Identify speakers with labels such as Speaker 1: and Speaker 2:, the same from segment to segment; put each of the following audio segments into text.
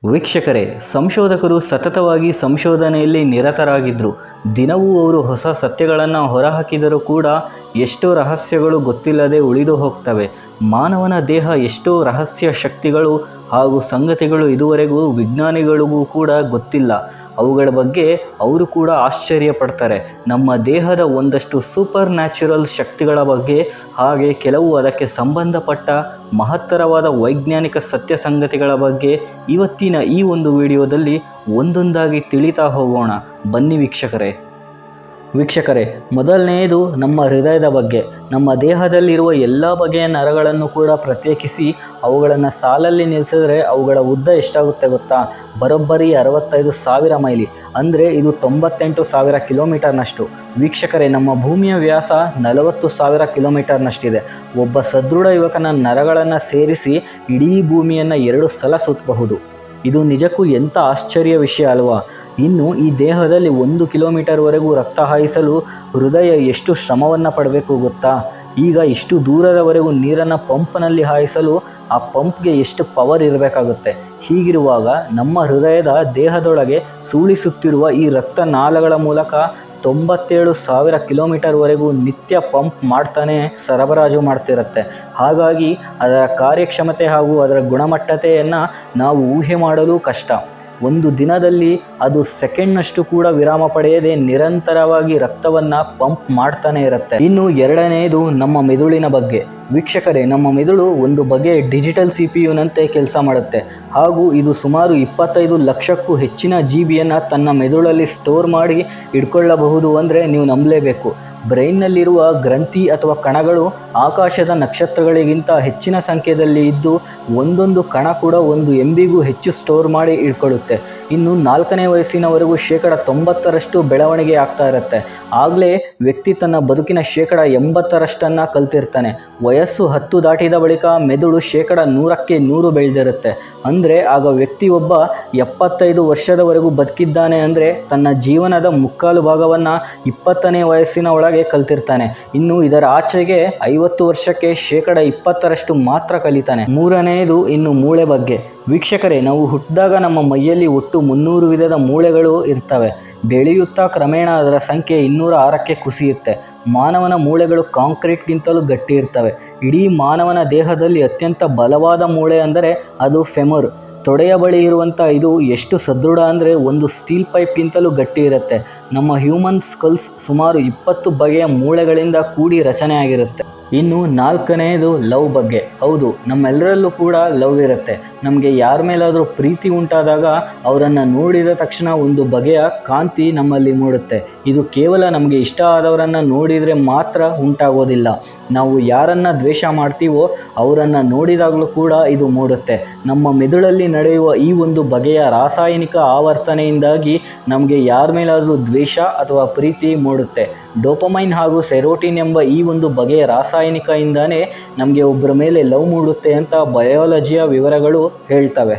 Speaker 1: ವೀಕ್ಷಕರೇ, ಸಂಶೋಧಕರು ಸತತವಾಗಿ ಸಂಶೋಧನೆಯಲ್ಲಿ ನಿರತರಾಗಿದ್ದರು. ದಿನವೂ ಅವರು ಹೊಸ ಸತ್ಯಗಳನ್ನು ಹೊರಹಾಕಿದರೂ ಕೂಡ ಎಷ್ಟೋ ರಹಸ್ಯಗಳು ಗೊತ್ತಿಲ್ಲದೆ ಉಳಿದು ಹೋಗ್ತವೆ. ಮಾನವನ ದೇಹ ಎಷ್ಟೋ ರಹಸ್ಯ ಶಕ್ತಿಗಳು ಹಾಗೂ ಸಂಗತಿಗಳು ಇದುವರೆಗೂ ವಿಜ್ಞಾನಿಗಳಿಗೂ ಕೂಡ ಗೊತ್ತಿಲ್ಲ. ಅವುಗಳ ಬಗ್ಗೆ ಅವರು ಕೂಡ ಆಶ್ಚರ್ಯ ಪಡ್ತಾರೆ. ನಮ್ಮ ದೇಹದ ಒಂದಷ್ಟು ಸೂಪರ್ ನ್ಯಾಚುರಲ್ ಶಕ್ತಿಗಳ ಬಗ್ಗೆ, ಹಾಗೆ ಕೆಲವು ಅದಕ್ಕೆ ಸಂಬಂಧಪಟ್ಟ ಮಹತ್ತರವಾದ ವೈಜ್ಞಾನಿಕ ಸತ್ಯ ಸಂಗತಿಗಳ ಬಗ್ಗೆ ಇವತ್ತಿನ ಈ ಒಂದು ವಿಡಿಯೋದಲ್ಲಿ ಒಂದೊಂದಾಗಿ ತಿಳಿತಾ ಹೋಗೋಣ. ಬನ್ನಿ ವೀಕ್ಷಕರೇ, ಮೊದಲನೆಯದು ನಮ್ಮ ಹೃದಯದ ಬಗ್ಗೆ. ನಮ್ಮ ದೇಹದಲ್ಲಿರುವ ಎಲ್ಲ ಬಗೆಯ ನರಗಳನ್ನು ಕೂಡ ಪ್ರತ್ಯೇಕಿಸಿ ಅವುಗಳನ್ನು ಸಾಲಲ್ಲಿ ನಿಲ್ಲಿಸಿದ್ರೆ ಅವುಗಳ ಉದ್ದ ಎಷ್ಟಾಗುತ್ತೆ ಗೊತ್ತಾ? ಬರೋಬ್ಬರಿ 65,000 ಮೈಲಿ, ಅಂದರೆ ಇದು 98,000 ಕಿಲೋಮೀಟರ್ನಷ್ಟು. ವೀಕ್ಷಕರೇ, ನಮ್ಮ ಭೂಮಿಯ ವ್ಯಾಸ 40,000 ಕಿಲೋಮೀಟರ್ನಷ್ಟಿದೆ. ಒಬ್ಬ ಸದೃಢ ಯುವಕನ ನರಗಳನ್ನು ಸೇರಿಸಿ ಇಡೀ ಭೂಮಿಯನ್ನು 2 ಸಲ ಸುತ್ತಬಹುದು. ಇದು ನಿಜಕ್ಕೂ ಎಂಥ ಆಶ್ಚರ್ಯ ವಿಷಯ ಅಲ್ವಾ? ಇನ್ನು ಈ ದೇಹದಲ್ಲಿ 1 ಕಿಲೋಮೀಟರ್ವರೆಗೂ ರಕ್ತ ಹಾಯಿಸಲು ಹೃದಯ ಎಷ್ಟು ಶ್ರಮವನ್ನು ಪಡಬೇಕು ಗೊತ್ತಾ? ಈಗ ಇಷ್ಟು ದೂರದವರೆಗೂ ನೀರನ್ನು ಪಂಪ್ನಲ್ಲಿ ಹಾಯಿಸಲು ಆ ಪಂಪ್ಗೆ ಎಷ್ಟು ಪವರ್ ಇರಬೇಕಾಗುತ್ತೆ. ಹೀಗಿರುವಾಗ ನಮ್ಮ ಹೃದಯದ ದೇಹದೊಳಗೆ ಸೂಳಿಸುತ್ತಿರುವ ಈ ರಕ್ತನಾಳಗಳ ಮೂಲಕ 97,000 ಕಿಲೋಮೀಟರ್ವರೆಗೂ ನಿತ್ಯ ಪಂಪ್ ಮಾಡ್ತಾನೆ ಸರಬರಾಜು ಮಾಡ್ತಿರುತ್ತೆ. ಹಾಗಾಗಿ ಅದರ ಕಾರ್ಯಕ್ಷಮತೆ ಹಾಗೂ ಅದರ ಗುಣಮಟ್ಟತೆಯನ್ನು ನಾವು ಊಹೆ ಮಾಡಲು ಕಷ್ಟ. ಒಂದು ದಿನದಲ್ಲಿ ಅದು ಸೆಕೆಂಡ್ನಷ್ಟು ಕೂಡ ವಿರಾಮ ಪಡೆಯದೆ ನಿರಂತರವಾಗಿ ರಕ್ತವನ್ನು ಪಂಪ್ ಮಾಡ್ತಾನೆ ಇರುತ್ತೆ. ಇನ್ನು ಎರಡನೆಯದು ನಮ್ಮ ಮೆದುಳಿನ ಬಗ್ಗೆ. ವೀಕ್ಷಕರೇ, ನಮ್ಮ ಮೆದುಳು ಒಂದು ಬಗೆಯ ಡಿಜಿಟಲ್ CPU-ನಂತೆ ಕೆಲಸ ಮಾಡುತ್ತೆ. ಹಾಗೂ ಇದು ಸುಮಾರು 25 ಲಕ್ಷಕ್ಕೂ ಹೆಚ್ಚಿನ GB ತನ್ನ ಮೆದುಳಲ್ಲಿ ಸ್ಟೋರ್ ಮಾಡಿ ಇಟ್ಕೊಳ್ಳಬಹುದು ಅಂದರೆ ನೀವು ನಂಬಲೇಬೇಕು. ಬ್ರೈನ್ನಲ್ಲಿರುವ ಗ್ರಂಥಿ ಅಥವಾ ಕಣಗಳು ಆಕಾಶದ ನಕ್ಷತ್ರಗಳಿಗಿಂತ ಹೆಚ್ಚಿನ ಸಂಖ್ಯೆಯಲ್ಲಿ ಇದ್ದು ಒಂದೊಂದು ಕಣ ಕೂಡ 1 MBಗೂ ಹೆಚ್ಚು ಸ್ಟೋರ್ ಮಾಡಿ ಇಟ್ಕೊಳ್ಳುತ್ತೆ. ಇನ್ನು 4ನೇ ವಯಸ್ಸಿನವರೆಗೂ 90% ಬೆಳವಣಿಗೆ ಆಗ್ತಾ ಇರುತ್ತೆ. ಆಗಲೇ ವ್ಯಕ್ತಿ ತನ್ನ ಬದುಕಿನ 80% ಕಲ್ತಿರ್ತಾನೆ. ವಯಸ್ಸು 10 ದಾಟಿದ ಬಳಿಕ ಮೆದುಳು 100ಕ್ಕೆ 100 ಬೆಳೆದಿರುತ್ತೆ. ಅಂದರೆ ಆಗ ವ್ಯಕ್ತಿ ಒಬ್ಬ 75 ವರ್ಷದವರೆಗೂ ಬದುಕಿದ್ದಾನೆ ಅಂದರೆ ತನ್ನ ಜೀವನದ ಮುಕ್ಕಾಲು ಭಾಗವನ್ನು 20ನೇ ವಯಸ್ಸಿನ ಒಳಗೆ ಕಲ್ತಿರ್ತಾನೆ. ಇನ್ನು ಇದರ ಆಚೆಗೆ 50 ವರ್ಷಕ್ಕೆ 20% ಮಾತ್ರ ಕಲಿತಾನೆ. ಮೂರನೆಯದು ಇನ್ನು ಮೂಳೆ ಬಗ್ಗೆ. ವೀಕ್ಷಕರೇ, ನಾವು ಹುಟ್ಟಿದಾಗ ನಮ್ಮ ಮೈಯಲ್ಲಿ ಒಟ್ಟು 300 ವಿಧದ ಮೂಳೆಗಳು ಇರ್ತವೆ. ಬೆಳೆಯುತ್ತಾ ಕ್ರಮೇಣ ಅದರ ಸಂಖ್ಯೆ 206ಕ್ಕೆ ಕುಸಿಯುತ್ತೆ. ಮಾನವನ ಮೂಳೆಗಳು ಕಾಂಕ್ರೀಟ್ಗಿಂತಲೂ ಗಟ್ಟಿ ಇರ್ತವೆ. ಇಡೀ ಮಾನವನ ದೇಹದಲ್ಲಿ ಅತ್ಯಂತ ಬಲವಾದ ಮೂಳೆ ಅಂದರೆ ಅದು ಫೆಮರ್. ತೊಡೆಯ ಬಳಿ ಇರುವಂಥ ಇದು ಎಷ್ಟು ಸದೃಢ ಅಂದರೆ ಒಂದು ಸ್ಟೀಲ್ ಪೈಪ್ಗಿಂತಲೂ ಗಟ್ಟಿ ಇರುತ್ತೆ. ನಮ್ಮ ಹ್ಯೂಮನ್ ಸ್ಕಲ್ಸ್ ಸುಮಾರು 20 ಬಗೆಯ ಮೂಳೆಗಳಿಂದ ಕೂಡಿ ರಚನೆ ಆಗಿರುತ್ತೆ. ಇನ್ನು 4ನೇದು ಲವ್ ಬಗ್ಗೆ. ಹೌದು, ನಮ್ಮೆಲ್ಲರಲ್ಲೂ ಕೂಡ ಲವ್ ಇರುತ್ತೆ. ನಮಗೆ ಯಾರ ಮೇಲಾದರೂ ಪ್ರೀತಿ ಉಂಟಾದಾಗ ಅವರನ್ನು ನೋಡಿದ ತಕ್ಷಣ ಒಂದು ಬಗೆಯ ಕಾಂತಿ ನಮ್ಮಲ್ಲಿ ಮೂಡುತ್ತೆ. ಇದು ಕೇವಲ ನಮಗೆ ಇಷ್ಟ ಆದವರನ್ನು ನೋಡಿದರೆ ಮಾತ್ರ ಉಂಟಾಗೋದಿಲ್ಲ. ನಾವು ಯಾರನ್ನು ದ್ವೇಷ ಮಾಡ್ತೀವೋ ಅವರನ್ನು ನೋಡಿದಾಗಲೂ ಕೂಡ ಇದು ಮೂಡುತ್ತೆ. ನಮ್ಮ ಮೆದುಳಲ್ಲಿ ನಡೆಯುವ ಈ ಒಂದು ಬಗೆಯ ರಾಸಾಯನಿಕ ಆವರ್ತನೆಯಿಂದಾಗಿ ನಮಗೆ ಯಾರ ಮೇಲಾದರೂ ದ್ವೇಷ ಅಥವಾ ಪ್ರೀತಿ ಮೂಡುತ್ತೆ. ಡೋಪಮೈನ್ ಹಾಗೂ ಸೆರೋಟಿನ್ ಎಂಬ ಈ ಒಂದು ಬಗೆಯ ರಾಸಾಯನಿಕದಿಂದಾನೇ ನಮಗೆ ಒಬ್ಬರ ಮೇಲೆ ಲವ್ ಮೂಡುತ್ತೆ ಅಂತ ಬಯಾಲಜಿಯ ವಿವರಗಳು ಹೇಳ್ತವೆ.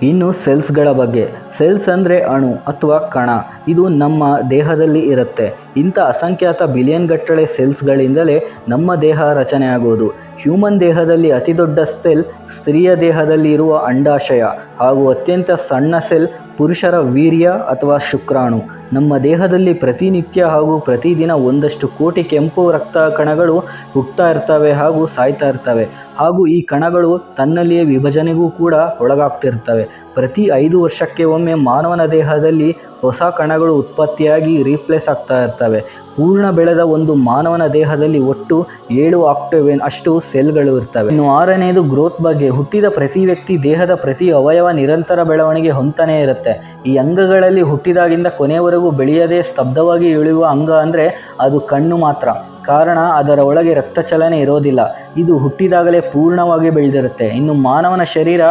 Speaker 1: ಇನ್ನು ಸೆಲ್ಸ್ಗಳ ಬಗ್ಗೆ. ಸೆಲ್ಸ್ ಅಂದರೆ ಅಣು ಅಥವಾ ಕಣ. ಇದು ನಮ್ಮ ದೇಹದಲ್ಲಿ ಇರುತ್ತೆ. ಇಂಥ ಅಸಂಖ್ಯಾತ ಬಿಲಿಯನ್ ಗಟ್ಟಲೆ ಸೆಲ್ಸ್ಗಳಿಂದಲೇ ನಮ್ಮ ದೇಹ ರಚನೆ ಆಗೋದು. ಹ್ಯೂಮನ್ ದೇಹದಲ್ಲಿ ಅತಿ ದೊಡ್ಡ ಸೆಲ್ ಸ್ತ್ರೀಯ ದೇಹದಲ್ಲಿ ಇರುವ ಅಂಡಾಶಯ ಹಾಗೂ ಅತ್ಯಂತ ಸಣ್ಣ ಸೆಲ್ ಪುರುಷರ ವೀರ್ಯ ಅಥವಾ ಶುಕ್ರಾಣು. ನಮ್ಮ ದೇಹದಲ್ಲಿ ಪ್ರತಿನಿತ್ಯ ಹಾಗೂ ಪ್ರತಿದಿನ 1 ಕೋಟಿ ಕೆಂಪು ರಕ್ತ ಕಣಗಳು ಹುಟ್ಟುತ್ತಾ ಇರ್ತವೆ ಹಾಗೂ ಸಾಯ್ತಾ ಇರ್ತವೆ. ಹಾಗೂ ಈ ಕಣಗಳು ತನ್ನಲ್ಲಿಯೇ ವಿಭಜನೆಗೂ ಕೂಡ ಒಳಗಾಗ್ತಿರ್ತವೆ. ಪ್ರತಿ 5 ವರ್ಷಕ್ಕೆ ಒಮ್ಮೆ ಮಾನವನ ದೇಹದಲ್ಲಿ ಹೊಸ ಕಣಗಳು ಉತ್ಪತ್ತಿಯಾಗಿ ರೀಪ್ಲೇಸ್ ಆಗ್ತಾ ಇರ್ತವೆ. ಪೂರ್ಣ ಬೆಳೆದ ಒಂದು ಮಾನವನ ದೇಹದಲ್ಲಿ ಒಟ್ಟು 7 ಆಕ್ಟೇವಿಯನ್ ಅಷ್ಟು ಸೆಲ್ಗಳು ಇರ್ತವೆ. ಇನ್ನು 6ನೇದು ಗ್ರೋತ್ ಬಗ್ಗೆ. ಹುಟ್ಟಿದ ಪ್ರತಿ ವ್ಯಕ್ತಿ ದೇಹದ ಪ್ರತಿ ಅವಯವ ನಿರಂತರ ಬೆಳವಣಿಗೆ ಹೊಂತಾನೇ ಇರುತ್ತೆ. ಈ ಅಂಗಗಳಲ್ಲಿ ಹುಟ್ಟಿದಾಗಿಂದ ಕೊನೆಯವರೆಗೂ ಬೆಳೆಯದೇ ಸ್ತಬ್ಧವಾಗಿ ಇಳಿಯುವ ಅಂಗ ಅಂದರೆ ಅದು ಕಣ್ಣು ಮಾತ್ರ. ಕಾರಣ ಅದರ ಒಳಗೆ ರಕ್ತ ಚಲನೆ ಇರೋದಿಲ್ಲ. ಇದು ಹುಟ್ಟಿದಾಗಲೇ ಪೂರ್ಣವಾಗಿ ಬೆಳೆದಿರುತ್ತೆ. ಇನ್ನು ಮಾನವನ ಶರೀರ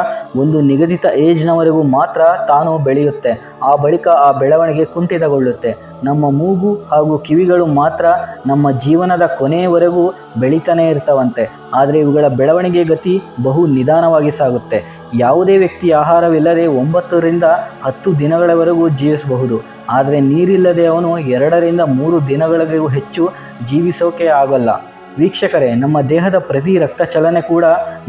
Speaker 1: ಒಂದು ನಿಗದಿತ ಏಜ್ನವರೆಗೂ ಮಾತ್ರ ತಾನು ಬೆಳೆಯುತ್ತೆ. ಆ ಬಳಿಕ ಆ ಬೆಳವಣಿಗೆ ಕುಂಠಿತಗೊಳ್ಳುತ್ತೆ. ನಮ್ಮ ಮೂಗು ಹಾಗೂ ಕಿವಿಗಳು ಮಾತ್ರ ನಮ್ಮ ಜೀವನದ ಕೊನೆಯವರೆಗೂ ಬೆಳೀತಾನೆ ಇರ್ತವಂತೆ. ಆದರೆ ಇವುಗಳ ಬೆಳವಣಿಗೆ ಗತಿ ಬಹು ನಿಧಾನವಾಗಿ ಸಾಗುತ್ತೆ. ಯಾವುದೇ ವ್ಯಕ್ತಿ ಆಹಾರವಿಲ್ಲದೆ 9 ರಿಂದ 10 ದಿನಗಳವರೆಗೂ ಜೀವಿಸಬಹುದು. ಆದರೆ ನೀರಿಲ್ಲದೆ ಅವನು 2 ರಿಂದ 3 ದಿನಗಳಿಗೂ ಹೆಚ್ಚು ಜೀವಿಸೋಕೆ ಆಗಲ್ಲ. ವೀಕ್ಷಕರೇ, ನಮ್ಮ ದೇಹದ ಪ್ರತಿ ರಕ್ತ ಚಲನೆ ಕೂಡ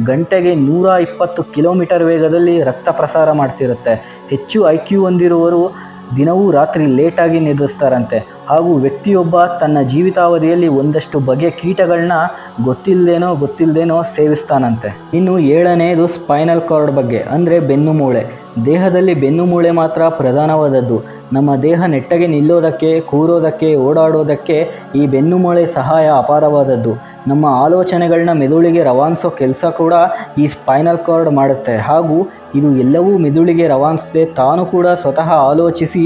Speaker 1: ಗಂಟೆಗೆ 120 ಕಿಲೋಮೀಟರ್ ವೇಗದಲ್ಲಿ ರಕ್ತ ಪ್ರಸಾರ ಮಾಡ್ತಿರುತ್ತೆ. ಹೆಚ್ಚು IQ ಹೊಂದಿರುವವರು ದಿನವೂ ರಾತ್ರಿ ಲೇಟಾಗಿ ನಿದ್ರಿಸ್ತಾರಂತೆ. ಹಾಗೂ ವ್ಯಕ್ತಿಯೊಬ್ಬ ತನ್ನ ಜೀವಿತಾವಧಿಯಲ್ಲಿ ಒಂದಷ್ಟು ಬಗೆಯ ಕೀಟಗಳನ್ನ ಗೊತ್ತಿಲ್ಲದೇನೋ ಸೇವಿಸ್ತಾನಂತೆ. ಇನ್ನು 7ನೇದು ಸ್ಪೈನಲ್ ಕಾರ್ಡ್ ಬಗ್ಗೆ, ಅಂದರೆ ಬೆನ್ನುಮೂಳೆ. ದೇಹದಲ್ಲಿ ಬೆನ್ನುಮೂಳೆ ಮಾತ್ರ ಪ್ರಧಾನವಾದದ್ದು. ನಮ್ಮ ದೇಹ ನೆಟ್ಟಗೆ ನಿಲ್ಲೋದಕ್ಕೆ, ಕೂರೋದಕ್ಕೆ, ಓಡಾಡೋದಕ್ಕೆ ಈ ಬೆನ್ನುಮೂಳೆ ಸಹಾಯ ಅಪಾರವಾದದ್ದು. ನಮ್ಮ ಆಲೋಚನೆಗಳನ್ನ ಮೆದುಳಿಗೆ ರವಾನಿಸೋ ಕೆಲಸ ಕೂಡ ಈ ಸ್ಪೈನಲ್ ಕಾರ್ಡ್ ಮಾಡುತ್ತೆ. ಹಾಗೂ ಇದು ಎಲ್ಲವೂ ಮೆದುಳಿಗೆ ರವಾನಿಸದೆ ತಾನು ಕೂಡ ಸ್ವತಃ ಆಲೋಚಿಸಿ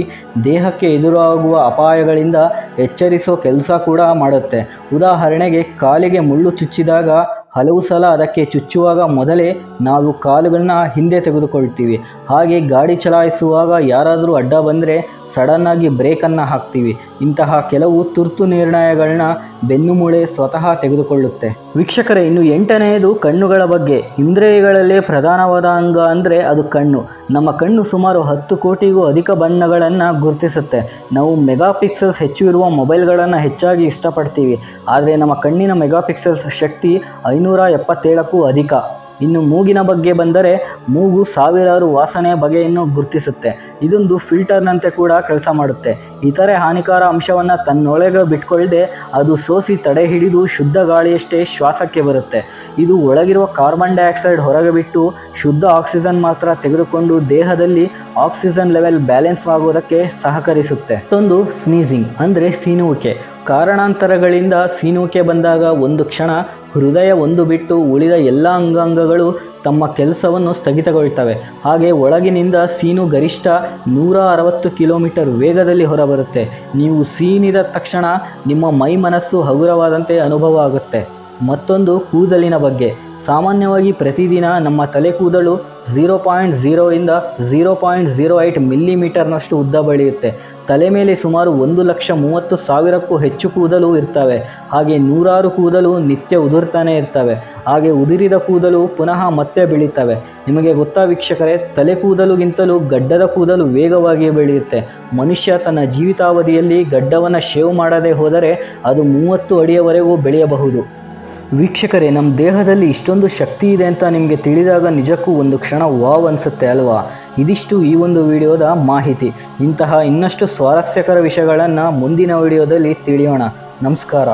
Speaker 1: ದೇಹಕ್ಕೆ ಎದುರಾಗುವ ಅಪಾಯಗಳಿಂದ ಎಚ್ಚರಿಸೋ ಕೆಲಸ ಕೂಡ ಮಾಡುತ್ತೆ. ಉದಾಹರಣೆಗೆ, ಕಾಲಿಗೆ ಮುಳ್ಳು ಚುಚ್ಚಿದಾಗ ಹಲವು ಸಲ ಅದಕ್ಕೆ ಚುಚ್ಚುವಾಗ ಮೊದಲೇ ನಾವು ಕಾಲುಗಳನ್ನ ಹಿಂದೆ ತೆಗೆದುಕೊಳ್ತೀವಿ. ಹಾಗೆ ಗಾಡಿ ಚಲಾಯಿಸುವಾಗ ಯಾರಾದರೂ ಅಡ್ಡ ಬಂದರೆ ಸಡನ್ನಾಗಿ ಬ್ರೇಕನ್ನು ಹಾಕ್ತೀವಿ. ಇಂತಹ ಕೆಲವು ತುರ್ತು ನಿರ್ಣಯಗಳನ್ನ ಬೆನ್ನುಮೂಳೆ ಸ್ವತಃ ತೆಗೆದುಕೊಳ್ಳುತ್ತೆ. ವೀಕ್ಷಕರೇ, ಇನ್ನು 8ನೇದು ಕಣ್ಣುಗಳ ಬಗ್ಗೆ. ಇಂದ್ರಿಯಗಳಲ್ಲೇ ಪ್ರಧಾನವಾದ ಅಂಗ ಅಂದರೆ ಅದು ಕಣ್ಣು. ನಮ್ಮ ಕಣ್ಣು ಸುಮಾರು 10 ಕೋಟಿಗೂ ಅಧಿಕ ಬಣ್ಣಗಳನ್ನು ಗುರುತಿಸುತ್ತೆ. ನಾವು ಮೆಗಾಪಿಕ್ಸೆಲ್ಸ್ ಹೆಚ್ಚು ಇರುವ ಮೊಬೈಲ್ಗಳನ್ನು ಹೆಚ್ಚಾಗಿ ಇಷ್ಟಪಡ್ತೀವಿ. ಆದರೆ ನಮ್ಮ ಕಣ್ಣಿನ ಮೆಗಾಪಿಕ್ಸೆಲ್ಸ್ ಶಕ್ತಿ 577ಕ್ಕೂ ಅಧಿಕ. ಇನ್ನು ಮೂಗಿನ ಬಗ್ಗೆ ಬಂದರೆ, ಮೂಗು ಸಾವಿರಾರು ವಾಸನೆಯ ಬಗೆಯನ್ನು ಗುರುತಿಸುತ್ತೆ. ಇದೊಂದು ಫಿಲ್ಟರ್ನಂತೆ ಕೂಡ ಕೆಲಸ ಮಾಡುತ್ತೆ. ಇತರೆ ಹಾನಿಕಾರ ಅಂಶವನ್ನು ತನ್ನೊಳಗೆ ಬಿಟ್ಕೊಳ್ಳದೆ ಅದು ಸೋಸಿ ತಡೆ ಹಿಡಿದು ಶುದ್ಧ ಗಾಳಿಯಷ್ಟೇ ಶ್ವಾಸಕ್ಕೆ ಬರುತ್ತೆ. ಇದು ಒಳಗಿರುವ ಕಾರ್ಬನ್ ಡೈಆಕ್ಸೈಡ್ ಹೊರಗೆ ಬಿಟ್ಟು ಶುದ್ಧ ಆಕ್ಸಿಜನ್ ಮಾತ್ರ ತೆಗೆದುಕೊಂಡು ದೇಹದಲ್ಲಿ ಆಕ್ಸಿಜನ್ ಲೆವೆಲ್ ಬ್ಯಾಲೆನ್ಸ್ ಆಗೋದಕ್ಕೆ ಸಹಕರಿಸುತ್ತೆ. ಮತ್ತೊಂದು ಸ್ನೀಸಿಂಗ್ ಅಂದರೆ ಸೀನುವಿಕೆ. ಕಾರಣಾಂತರಗಳಿಂದ ಸೀನುವಿಕೆ ಬಂದಾಗ ಒಂದು ಕ್ಷಣ ಹೃದಯ ಒಂದು ಬಿಟ್ಟು ಉಳಿದ ಎಲ್ಲ ಅಂಗಾಂಗಗಳು ತಮ್ಮ ಕೆಲಸವನ್ನು ಸ್ಥಗಿತಗೊಳ್ತವೆ. ಹಾಗೆ ಒಳಗಿನಿಂದ ಸೀನು ಗರಿಷ್ಠ 160 ಕಿಲೋಮೀಟರ್ ವೇಗದಲ್ಲಿ ಹೊರಬರುತ್ತೆ. ನೀವು ಸೀನಿದ ತಕ್ಷಣ ನಿಮ್ಮ ಮೈ ಮನಸ್ಸು ಹಗುರವಾದಂತೆ ಅನುಭವ ಆಗುತ್ತೆ. ಮತ್ತೊಂದು ಕೂದಲಿನ ಬಗ್ಗೆ. ಸಾಮಾನ್ಯವಾಗಿ ಪ್ರತಿದಿನ ನಮ್ಮ ತಲೆ ಕೂದಲು 0.0 ಇಂದ 0.08 ಮಿಲಿಮೀಟರ್ನಷ್ಟು ಉದ್ದ ಬೆಳೆಯುತ್ತೆ. ತಲೆ ಮೇಲೆ ಸುಮಾರು 1,30,000ಕ್ಕೂ ಹೆಚ್ಚು ಕೂದಲು ಇರ್ತವೆ. ಹಾಗೆ ನೂರಾರು ಕೂದಲು ನಿತ್ಯ ಉದುರ್ತಾನೆ ಇರ್ತವೆ. ಹಾಗೆ ಉದುರಿದ ಕೂದಲು ಪುನಃ ಮತ್ತೆ ಬೆಳೀತವೆ. ನಿಮಗೆ ಗೊತ್ತಾ ವೀಕ್ಷಕರೇ, ತಲೆ ಕೂದಲುಗಿಂತಲೂ ಗಡ್ಡದ ಕೂದಲು ವೇಗವಾಗಿ ಬೆಳೆಯುತ್ತೆ. ಮನುಷ್ಯ ತನ್ನ ಜೀವಿತಾವಧಿಯಲ್ಲಿ ಗಡ್ಡವನ್ನು ಶೇವ್ ಮಾಡದೆ ಹೋದರೆ ಅದು 30 ಅಡಿಯವರೆಗೂ ಬೆಳೆಯಬಹುದು. ವೀಕ್ಷಕರೇ, ನಮ್ಮ ದೇಹದಲ್ಲಿ ಇಷ್ಟೊಂದು ಶಕ್ತಿ ಇದೆ ಅಂತ ನಿಮಗೆ ತಿಳಿದಾಗ ನಿಜಕ್ಕೂ ಒಂದು ಕ್ಷಣ ವಾವ್ ಅನಿಸುತ್ತೆ ಅಲ್ವಾ? ಇದಿಷ್ಟು ಈ ಒಂದು ವಿಡಿಯೋದ ಮಾಹಿತಿ. ಇಂತಹ ಇನ್ನಷ್ಟು ಸ್ವಾರಸ್ಯಕರ ವಿಷಯಗಳನ್ನು ಮುಂದಿನ ವಿಡಿಯೋದಲ್ಲಿ ತಿಳಿಯೋಣ. ನಮಸ್ಕಾರ.